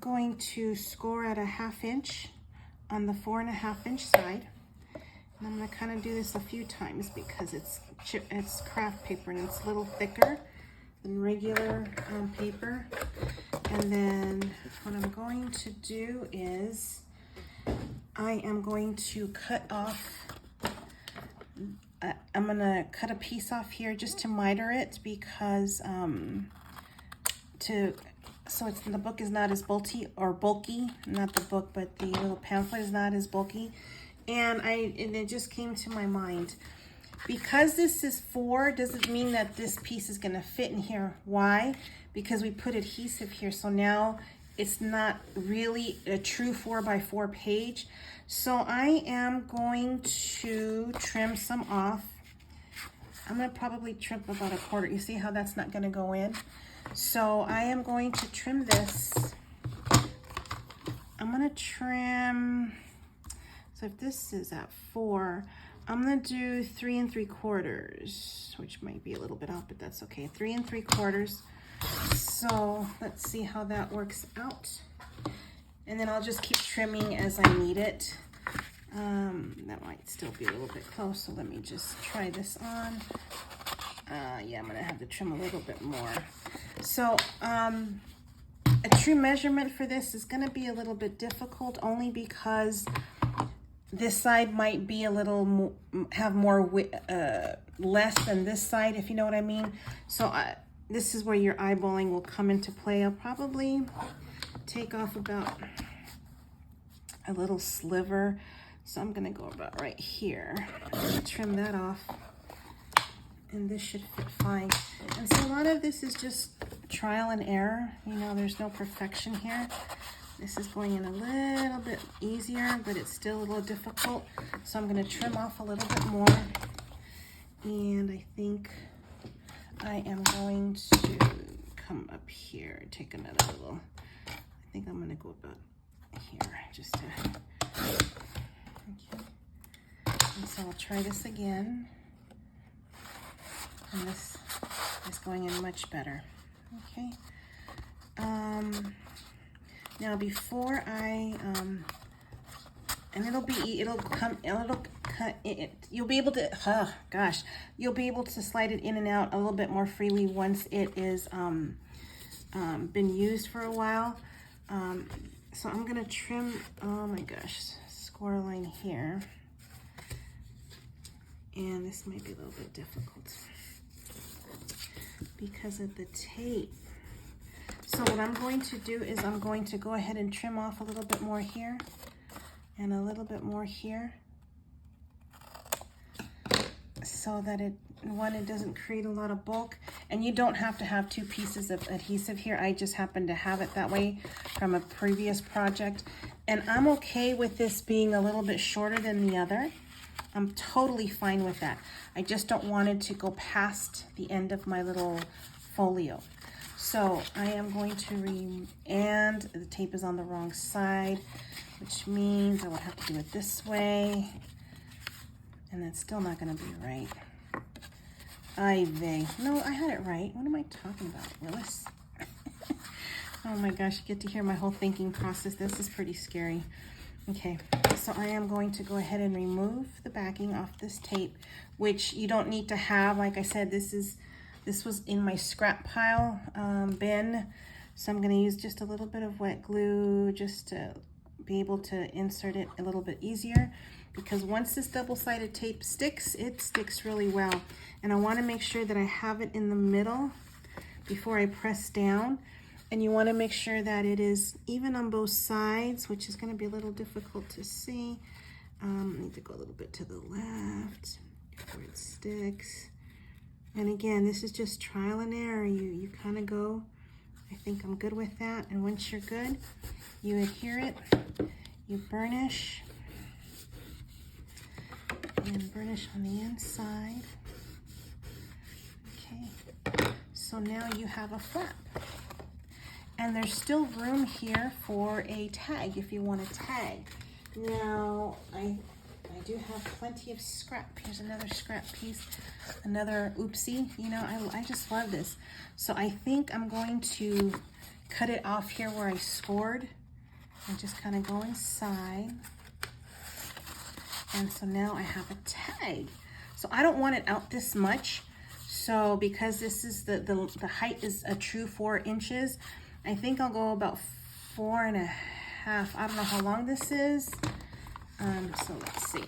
Going to score at a 1/2 inch on the 4.5 inch side. And I'm gonna kind of do this a few times because it's craft paper and it's a little thicker than regular paper. And then what I'm going to do is I am going to cut off, I'm gonna cut a piece off here just to miter it because so the book is not as bulky, not the book, but the little pamphlet is not as bulky. And it just came to my mind, because this is 4 doesn't mean that this piece is gonna fit in here. Why? Because we put adhesive here, so now it's not really a true 4x4 page. So I am going to trim some off. I'm gonna probably trim about 1/4. You see how that's not gonna go in? So I am going to trim this. I'm gonna trim, so if this is at 4, I'm gonna do 3 3/4, which might be a little bit off, but that's okay. 3 3/4. So let's see how that works out. And then I'll just keep trimming as I need it. That might still be a little bit close, so let me just try this on. Yeah, I'm gonna have to trim a little bit more. So a true measurement for this is gonna be a little bit difficult, only because this side might be a little have more less than this side, if you know what I mean. So this is where your eyeballing will come into play. I'll probably take off about a little sliver. So I'm gonna go about right here. I'm gonna trim that off, and this should fit fine. And so a lot of this is just trial and error. You know, there's no perfection here. This is going in a little bit easier, but it's still a little difficult. So I'm gonna trim off a little bit more. And I think I am going to come up here, take another little, I think I'm gonna go about here, just to, okay. And so I'll try this again. And this is going in much better, okay? Now before I, and you'll be able to, you'll be able to slide it in and out a little bit more freely once it is been used for a while. So I'm gonna trim, oh my gosh, score line here. And this might be a little bit difficult because of the tape. So what I'm going to do is I'm going to go ahead and trim off a little bit more here and a little bit more here, so that it doesn't create a lot of bulk. And you don't have to have 2 pieces of adhesive here. I just happen to have it that way from a previous project. And I'm okay with this being a little bit shorter than the other. I'm totally fine with that. I just don't want it to go past the end of my little folio. So I am going to and the tape is on the wrong side, which means I would have to do it this way. And that's still not gonna be right. No, I had it right. What am I talking about, Willis? Oh my gosh, you get to hear my whole thinking process. This is pretty scary. Okay, so I am going to go ahead and remove the backing off this tape, which you don't need to have. Like I said, this was in my scrap pile bin. So I'm gonna use just a little bit of wet glue just to be able to insert it a little bit easier, because once this double-sided tape sticks, it sticks really well. And I wanna make sure that I have it in the middle before I press down. And you wanna make sure that it is even on both sides, which is gonna be a little difficult to see. I need to go a little bit to the left before it sticks. And again, this is just trial and error. You kind of go, I think I'm good with that. And once you're good, you adhere it, you burnish, and burnish on the inside. Okay, so now you have a flap. And there's still room here for a tag if you want a tag. Now, I do have plenty of scrap. Here's another scrap piece, another oopsie. You know, I just love this. So I think I'm going to cut it off here where I scored and just kind of go inside. And so now I have a tag. So I don't want it out this much. So because this is the height is a true 4 inches, I think I'll go about 4.5. I don't know how long this is. So let's see.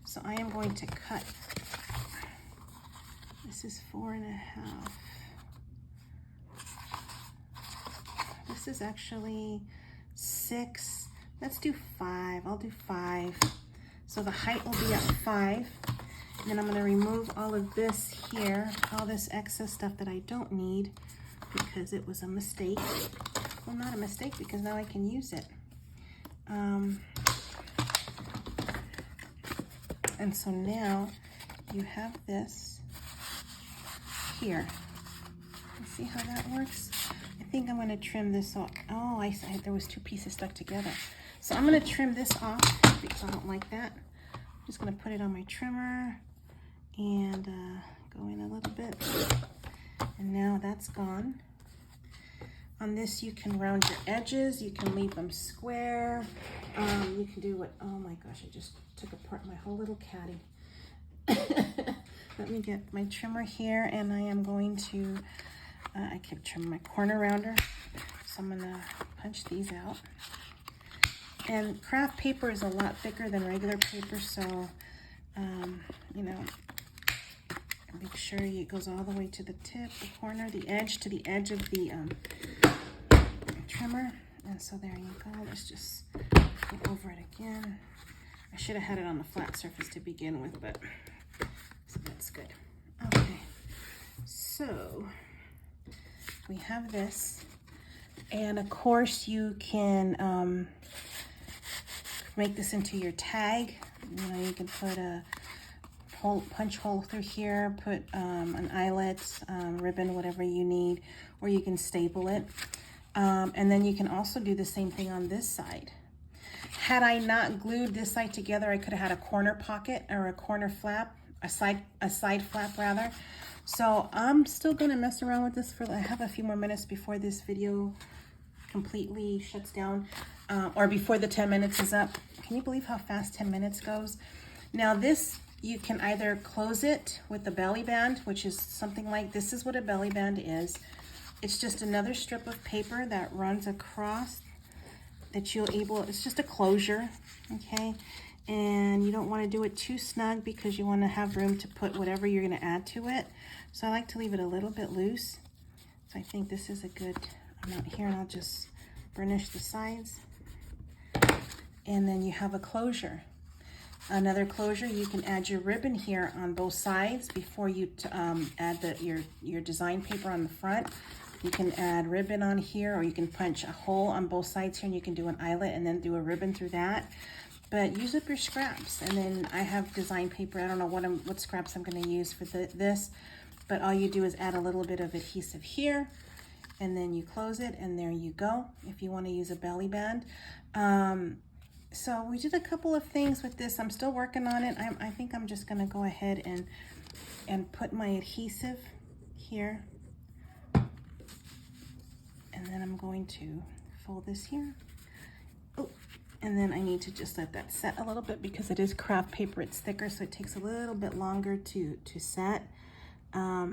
So I am going to cut. This is 4.5. This is actually 6. Let's do 5. I'll do 5. So the height will be at 5. And then I'm going to remove all of this here, all this excess stuff that I don't need because it was a mistake. Well, not a mistake because now I can use it. And so now you have this here. Let's see how that works. I think I'm going to trim this off. Oh, I said there was 2 pieces stuck together. So I'm going to trim this off because I don't like that. I'm just going to put it on my trimmer and go in a little bit. And now that's gone. On this, you can round your edges. You can leave them square. You can do what, oh my gosh, I just took apart my whole little caddy. Let me get my trimmer here, and I am going to, I kept trimming my corner rounder. So I'm gonna punch these out. And craft paper is a lot thicker than regular paper, so, you know, make sure it goes all the way to the tip, the corner, the edge, to the edge of the trimmer. And so there you go. Let's just go over it again. I should have had it on the flat surface to begin with, but so that's good. Okay, so we have this, and of course you can make this into your tag. You know, you can put a punch hole through here, put an eyelet, ribbon, whatever you need, or you can staple it. And then you can also do the same thing on this side. Had I not glued this side together, I could have had a corner pocket or a corner flap, a side flap rather. So I'm still gonna mess around with this for, I have a few more minutes before this video completely shuts down, or before the 10 minutes is up. Can you believe how fast 10 minutes goes? Now this, you can either close it with the belly band, which is something like, this is what a belly band is. It's just another strip of paper that runs across that it's just a closure, okay? And you don't want to do it too snug because you want to have room to put whatever you're going to add to it. So I like to leave it a little bit loose. So I think this is a good amount here, and I'll just burnish the sides. And then you have a closure. Another closure, you can add your ribbon here on both sides before you add your design paper on the front. You can add ribbon on here, or you can punch a hole on both sides here, and you can do an eyelet and then do a ribbon through that. But use up your scraps. And then I have design paper. I don't know what scraps I'm going to use for this, but all you do is add a little bit of adhesive here, and then you close it, and there you go. If you want to use a belly band. So we did a couple of things with this. I'm still working on it. I think I'm just going to go ahead and put my adhesive here. And then I'm going to fold this here. Oh, and then I need to just let that set a little bit because it is craft paper. It's thicker, so it takes a little bit longer to set. Or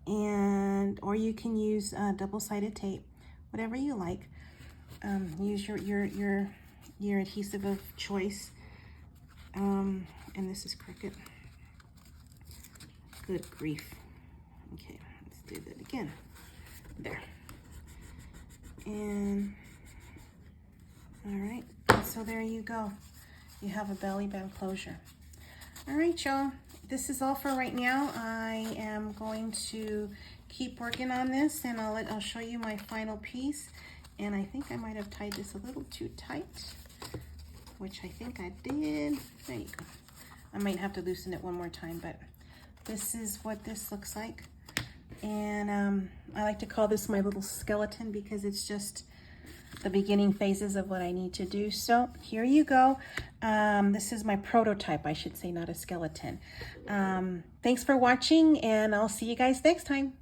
you can use double-sided tape, whatever you like. Use your adhesive of choice. And this is Cricut. Good grief. Okay, let's do that again. There. And all right, so there you go. You have a belly band closure. All right, y'all. This is all for right now. I am going to keep working on this, and I'll show you my final piece. And I think I might have tied this a little too tight, which I think I did. There you go. I might have to loosen it one more time, but this is what this looks like. And I like to call this my little skeleton because it's just the beginning phases of what I need to do. So here you go. This is my prototype, I should say, not a skeleton. Thanks for watching, and I'll see you guys next time.